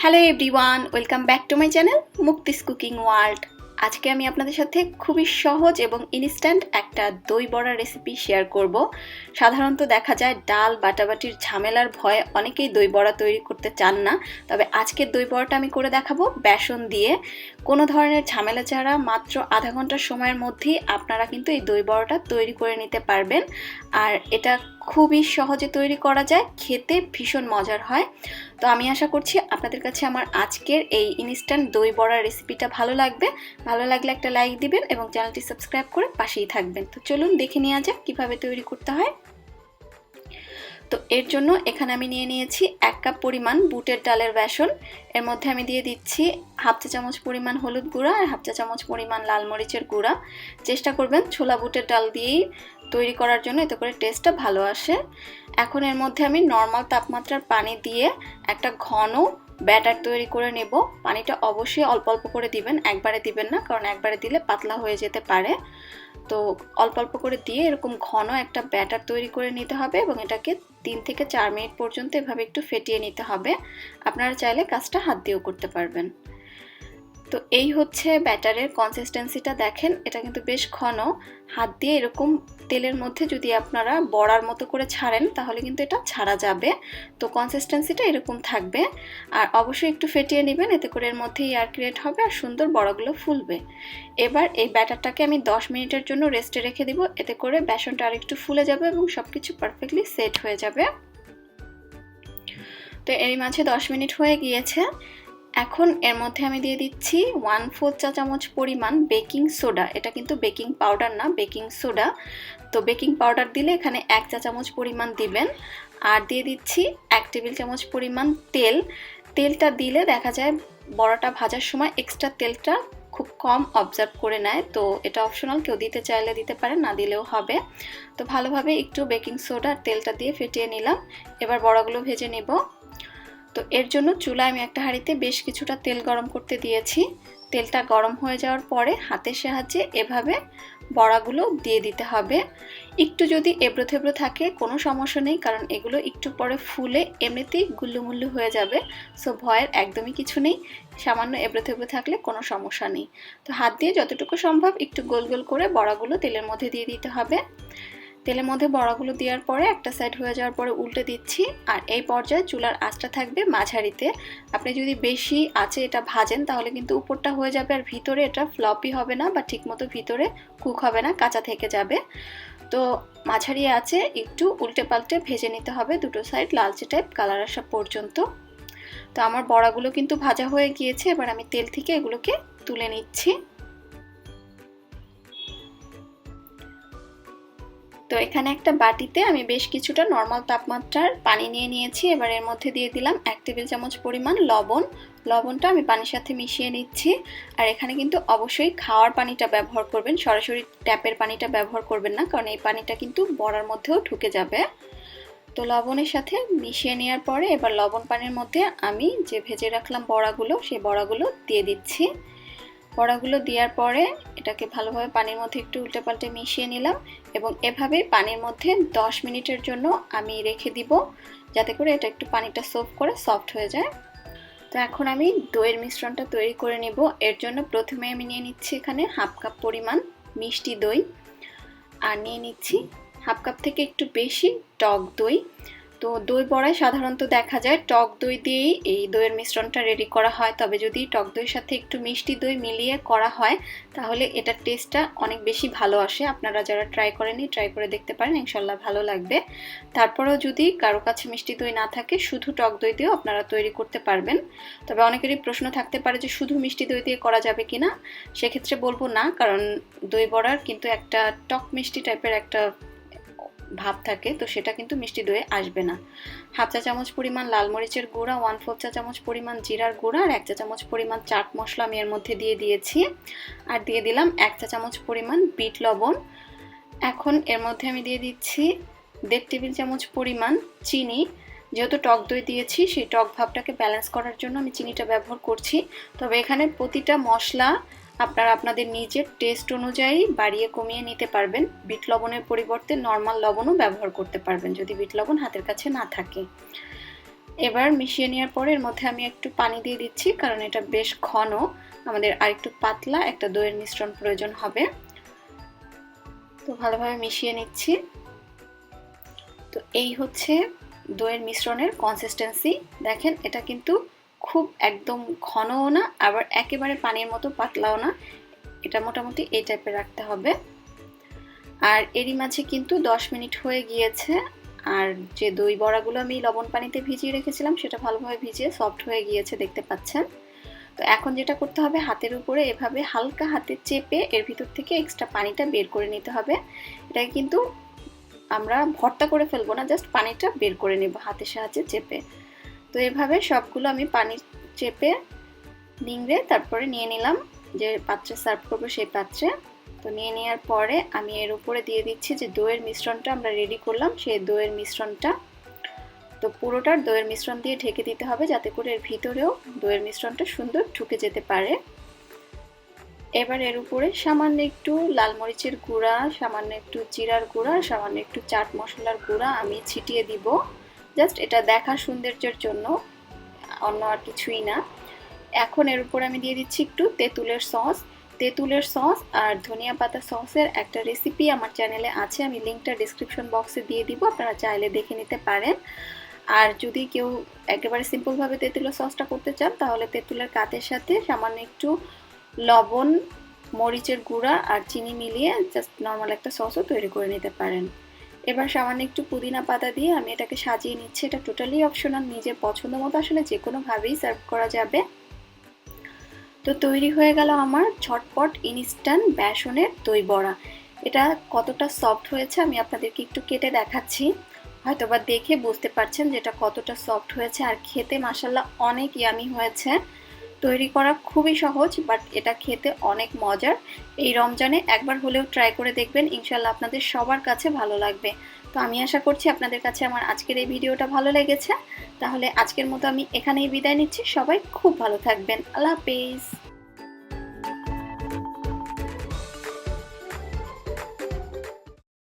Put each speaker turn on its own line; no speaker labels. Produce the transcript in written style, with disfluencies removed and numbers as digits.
Hello everyone, welcome back to my channel Mukti's cooking world. আজকে আমি আপনাদের সাথে খুবই সহজ এবং ইনস্ট্যান্ট একটা দই বড়া রেসিপি শেয়ার করব। সাধারণত দেখা যায় ডাল বাটাবাটির ঝামেলার ভয়ে অনেকেই দই বড়া তৈরি করতে চান না, তবে আজকের দই বড়াটা আমি করে দেখাবো বেসন দিয়ে। কোনো ধরনের ঝামেলা ছাড়া মাত্র আধা ঘন্টার সময়ের মধ্যেই আপনারা কিন্তু এই দই বড়াটা তৈরি করে নিতে পারবেন। আর এটা খুবই সহজে তৈরি করা যায়, খেতে ভীষণ মজার হয়। তো আমি আশা করছি আপনাদের কাছে আমার আজকের এই ইনস্ট্যান্ট দই বড়ার রেসিপিটা ভালো লাগবে। ভালো লাগলে একটা লাইক দিবেন এবং চ্যানেলটি সাবস্ক্রাইব করে পাশেই থাকবেন। তো চলুন দেখে নেওয়া যাক কীভাবে তৈরি করতে হয়। তো এর জন্য এখানে আমি নিয়ে নিয়েছি 1 কাপ পরিমাণ বুটের ডালের বেসন। এর মধ্যে আমি দিয়ে দিচ্ছি হাফ চা চামচ পরিমাণ হলুদ গুঁড়া আর হাফ চা চামচ পরিমাণ লাল মরিচের গুঁড়া। চেষ্টা করবেন ছোলা বুটের ডাল দিয়েই তৈরি করার জন্য, এতে করে টেস্টটা ভালো আসে। এখন এর মধ্যে আমি নর্মাল তাপমাত্রার পানি দিয়ে একটা ঘন ব্যাটার তৈরি করে নেব। পানিটা অবশ্যই অল্প অল্প করে দিবেন, একবারে দিবেন না, কারণ একবারে দিলে পাতলা হয়ে যেতে পারে। তো অল্প অল্প করে দিয়ে এরকম ঘন একটা ব্যাটার তৈরি করে নিতে হবে এবং এটাকে 3 থেকে 4 মিনিট পর্যন্ত এভাবে একটু ফেটিয়ে নিতে হবে। আপনারা চাইলে কাজটা হাত দিয়েও করতে পারবেন। তো এই হচ্ছে ব্যাটারের কনসিস্টেন্সিটা, দেখেন এটা কিন্তু বেশ ঘন। হাত দিয়ে এরকম তেলের মধ্যে যদি আপনারা বড়ার মতো করে ছাড়েন তাহলে কিন্তু এটা ছাড়া যাবে। তো কনসিস্টেন্সিটা এরকম থাকবে। আর অবশ্যই একটু ফেটিয়ে নেবেন, এতে করে এর মধ্যে এয়ার ক্রিয়েট হবে আর সুন্দর বড়াগুলো ফুলবে। এবার এই ব্যাটারটাকে আমি 10 মিনিটের জন্য রেস্টে রেখে দিব, এতে করে বেসনটা আর একটু ফুলে যাবে এবং সব কিছু পারফেক্টলি সেট হয়ে যাবে। তো এরই মাঝে 10 মিনিট হয়ে গিয়েছে। এখন এর মধ্যে আমি দিয়ে দিচ্ছি 1/4 চা চামচ পরিমাণ বেকিং সোডা। এটা কিন্তু বেকিং পাউডার না, বেকিং সোডা। তো বেকিং পাউডার দিলে এখানে 1 চা চামচ পরিমাণ দিবেন। আর দিয়ে দিচ্ছি 1 টেবিল চামচ পরিমাণ তেল। তেলটা দিলে দেখা যায় বড়াটা ভাজার সময় এক্সট্রা তেলটা খুব কম অবজার্ভ করে নেয়। তো এটা অপশনাল, কেউ দিতে চাইলে দিতে পারে, না দিলেও হবে। তো ভালোভাবে একটু বেকিং সোডা আর তেলটা দিয়ে ফেটিয়ে নিলাম। এবার বড়াগুলো ভেজে নেব। তো এর জন্য চুলায় আমি একটা হাঁড়িতে বেশ কিছুটা তেল গরম করতে দিয়েছি। তেলটা গরম হয়ে যাওয়ার পরে হাতের সাহায্যে এভাবে বড়াগুলো দিয়ে দিতে হবে। একটু যদি এবড়ো থেবড়ো থাকে কোনো সমস্যা নেই, কারণ এগুলো একটু পরে ফুলে এমনিতেই গুল্লুমুল্লু হয়ে যাবে। সো ভয়ের একদমই কিছু নেই, সামান্য এবড়ো থেবড়ো থাকলে কোনো সমস্যা নেই। তো হাত দিয়ে যতটুকু সম্ভব একটু গোল গোল করে বড়াগুলো তেলের মধ্যে দিয়ে দিতে হবে। তেলের মধ্যে বড়াগুলো দেওয়ার পরে একটা সাইড হয়ে যাওয়ার পরে উল্টে দিচ্ছি। আর এই পর্যায়ে চুলার আঁচটা থাকবে মাঝারিতে। আপনি যদি বেশি আঁচে এটা ভাজেন তাহলে কিন্তু উপরটা হয়ে যাবে আর ভিতরে এটা ফ্লপি হবে না বা ঠিকমতো ভিতরে কুক হবে না, কাঁচা থেকে যাবে। তো মাঝারি আঁচে একটু উল্টে পাল্টে ভেজে নিতে হবে, দুটো সাইড লালচে টাইপ কালার আসা পর্যন্ত। তো আমার বড়াগুলো কিন্তু ভাজা হয়ে গিয়েছে। এবার আমি তেল থেকে এগুলোকে তুলে নিচ্ছি। তো এখানে একটা বাটিতে আমি বেশ কিছুটা নর্মাল তাপমাত্রার পানি নিয়ে নিয়েছি। এবার এর মধ্যে দিয়ে দিলাম 1 টেবিল চামচ পরিমাণ লবণ। লবণটা আমি পানির সাথে মিশিয়ে নিচ্ছি। আর এখানে কিন্তু অবশ্যই খাওয়ার পানিটা ব্যবহার করবেন, সরাসরি ট্যাপের পানিটা ব্যবহার করবেন না, কারণ এই পানিটা কিন্তু বড়ার মধ্যেও ঢুকে যাবে। তো লবণের সাথে মিশিয়ে নেওয়ার পরে এবার লবণ পানির মধ্যে আমি যে ভেজে রাখলাম বড়াগুলো, সেই বড়াগুলো দিয়ে দিচ্ছি। বড়াগুলো দেওয়ার পরে এটাকে ভালোভাবে পানির মধ্যে একটু উল্টে পাল্টে মিশিয়ে নিলাম এবং এভাবে পানির মধ্যে 10 মিনিটের জন্য আমি রেখে দিব, যাতে করে এটা একটু পানিটা সোক করে সফট হয়ে যায়। তো এখন আমি দইয়ের মিশ্রণটা তৈরি করে নেব। এর জন্য প্রথমে আমি নিয়ে নিচ্ছি এখানে হাফ কাপ পরিমাণ মিষ্টি দই, আর নিয়ে নিচ্ছি হাফ কাপ থেকে একটু বেশি টক দই। তো দই বড়ায় সাধারণত দেখা যায় টক দই দিয়েই এই দইয়ের মিশ্রণটা রেডি করা হয়, তবে যদি টক দইয়ের সাথে একটু মিষ্টি দই মিলিয়ে করা হয় তাহলে এটার টেস্টটা অনেক বেশি ভালো আসে। আপনারা যারা ট্রাই করেনি ট্রাই করে দেখতে পারেন, ইনশাল্লাহ ভালো লাগবে। তারপরেও যদি কারো কাছে মিষ্টি দই না থাকে শুধু টক দই দিয়েও আপনারা তৈরি করতে পারবেন। তবে অনেকেরই প্রশ্ন থাকতে পারে যে শুধু মিষ্টি দই দিয়ে করা যাবে কিনা। সেক্ষেত্রে বলবো না, কারণ দই বড়ার কিন্তু একটা টক মিষ্টি টাইপের একটা ভাব থাকে, তো সেটা কিন্তু মিষ্টি দইয়ে আসবে না। হাফ চা চামচ পরিমাণ লাল মরিচের গুঁড়া, 1/4 চা চামচ পরিমাণ জিরার গুঁড়া আর 1 চা চামচ পরিমাণ চাট মশলা আমি এর মধ্যে দিয়ে দিয়েছি। আর দিয়ে দিলাম 1 চা চামচ পরিমাণ বিট লবণ। এখন এর মধ্যে আমি দিয়ে দিচ্ছি 1.5 টেবিল চামচ পরিমাণ চিনি। যেহেতু টক দই দিয়েছি, সেই টক ভাবটাকে ব্যালেন্স করার জন্য আমি চিনিটা ব্যবহার করছি। তবে এখানে প্রতিটা মশলা আপনারা আপনাদের নিজের টেস্ট অনুযায়ী বাড়িয়ে কমিয়ে নিতে পারবেন। বিট লবণের পরিবর্তে নর্মাল লবণও ব্যবহার করতে পারবেন যদি বিট লবণ হাতের কাছে না থাকে। এবার মিশিয়ে নেওয়ার পরে এর মধ্যে আমি একটু পানি দিয়ে দিচ্ছি, কারণ এটা বেশ ঘন, আমাদের আরেকটু পাতলা একটা দইয়ের মিশ্রণ প্রয়োজন হবে। তো ভালোভাবে মিশিয়ে নিচ্ছি। তো এই হচ্ছে দইয়ের মিশ্রণের কনসিস্টেন্সি। দেখেন এটা কিন্তু খুব একদম ঘনও না, আবার একেবারে পানির মতো পাতলাও না, এটা মোটামুটি এই টাইপের রাখতে হবে। আর এরই মাঝে কিন্তু 10 মিনিট হয়ে গিয়েছে, আর যে দই বড়াগুলো আমি লবণ পানিতে ভিজিয়ে রেখেছিলাম সেটা ভালোভাবে ভিজিয়ে সফট হয়ে গিয়েছে, দেখতে পাচ্ছেন। তো এখন যেটা করতে হবে, হাতের উপরে এভাবে হালকা হাতে চেপে এর ভিতর থেকে এক্সট্রা পানিটা বের করে নিতে হবে। এটাকে কিন্তু আমরা ভর্তা করে ফেলবো না, জাস্ট পানিটা বের করে নেব হাতের সাহায্যে চেপে। তো এভাবে সবগুলো আমি পানি চেপে নিংড়ে তারপরে নিয়ে নিলাম যে পাত্রে সার্ভ করবো সেই পাত্রে। তো নিয়ে নেওয়ার পরে আমি এর উপরে দিয়ে দিচ্ছি যে দইয়ের মিশ্রণটা আমরা রেডি করলাম, সেই দইয়ের মিশ্রণটা। তো পুরোটার দইয়ের মিশ্রণ দিয়ে ঢেকে দিতে হবে, যাতে করে এর ভিতরেও দইয়ের মিশ্রণটা সুন্দর ঢুকে যেতে পারে। এবার এর উপরে সামান্য একটু লাল মরিচের গুঁড়া, সামান্য একটু জিরার গুঁড়া, সামান্য একটু চাট মশলার গুঁড়া আমি ছিটিয়ে দিব, জাস্ট এটা দেখার সৌন্দর্যের জন্য, অন্য আর কিছুই না। এখন এর উপর আমি দিয়ে দিচ্ছি একটু তেঁতুলের সস। তেঁতুলের সস আর ধনিয়া পাতা সসের একটা রেসিপি আমার চ্যানেলে আছে, আমি লিঙ্কটা ডিসক্রিপশন বক্সে দিয়ে দিব, আপনারা চাইলে দেখে নিতে পারেন। আর যদি কেউ একেবারে সিম্পলভাবে তেঁতুলের সসটা করতে চান, তাহলে তেঁতুলের কাতের সাথে সামান্য একটু লবণ, মরিচের গুঁড়া আর চিনি মিলিয়ে জাস্ট নর্মাল একটা সসও তৈরি করে নিতে পারেন। এবার সামান্য একটু পুদিনা পাতা দিয়ে আমি এটাকে সাজিয়ে নিচ্ছি। এটা টোটালি অপশনাল, নিজের পছন্দ মতো আসলে যে কোনোভাবেই সার্ভ করা যাবে। তো তৈরি হয়ে গেল আমার ঝটপট ইনস্ট্যান্ট বেসনের দই বড়া। এটা কতটা সফট হয়েছে আমি আপনাদেরকে একটু কেটে দেখাচ্ছি, হয়তোবা দেখে বুঝতে পারছেন যে এটা কতটা সফট হয়েছে, আর খেতে মাশাআল্লাহ অনেক ইয়ামি হয়েছে। তৈরি করা খুবই সহজ, বাট এটা খেতে অনেক মজার। এই রমজানে একবার হলেও ট্রাই করে দেখবেন, ইনশাল্লাহ আপনাদের সবার কাছে ভালো লাগবে। তো আমি আশা করছি আপনাদের কাছে আমার আজকের এই ভিডিওটা ভালো লেগেছে। তাহলে আজকের মতো আমি এখানেই বিদায় নিচ্ছি, সবাই খুব ভালো থাকবেন, আল্লাহ হাফেজ।